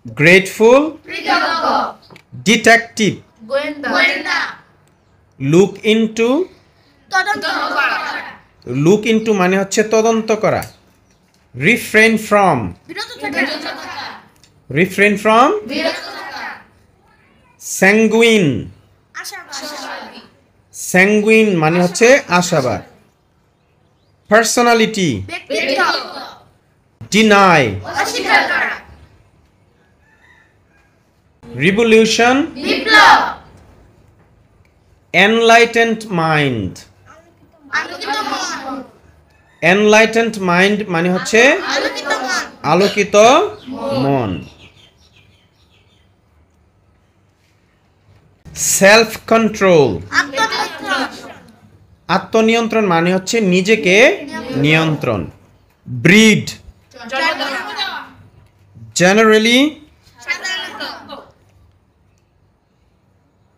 Grateful, কৃতজ্ঞ, detective, গোয়েন্দা, look into, তদন্ত করা, লুক ইনটু মানে হচ্ছে তদন্ত করা। রিফ্রেন ফ্রম, বিরত থাকা, রিফ্রেন ফ্রম, বিরত থাকা, স্যাঙ্গুইন, আশাবাদী, স্যাঙ্গুইন মানে হচ্ছে আশাবাদ। পার্সোনালিটি, ব্যক্তিত্ব, ডিনাই, অস্বীকার করা, রিভলিউশন, বিপ্লব, এনলাইটেন্ড মাইন্ড, আলোকিত মন, এনলাইটেন্ড মাইন্ড মানে হচ্ছে আলোকিত মন, আলোকিত মন। সেলফ কন্ট্রোল, আত্মনিয়ন্ত্রণ, আত্মনিয়ন্ত্রণ মানে হচ্ছে নিজেকে নিয়ন্ত্রণ। ব্রিড, জেনারেলি, সাধারণত,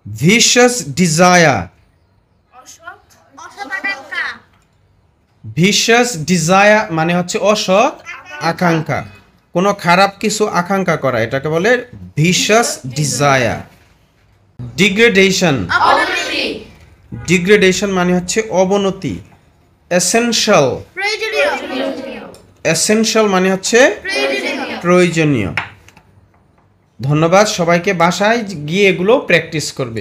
ভিশাস ডিজায়ার, অসমাকাঙ্ক্ষা, ভিশাস ডিজায়ার মানে হচ্ছে অসৎ আকাঙ্ক্ষা, কোনো খারাপ কিছু আকাঙ্ক্ষা করা, এটাকে বলে ভিশাস ডিজায়ার। ডিগ্রেডেশন, অবনতি, ডিগ্রেডেশন মানে হচ্ছে অবনতি। এসেনশিয়াল, প্রয়োজনীয়, এসেনশিয়াল মানে হচ্ছে প্রয়োজনীয়। প্রয়োজনীয়। ধন্যবাদ সবাইকে, বাসায় গিয়ে এগুলো প্র্যাকটিস করবে।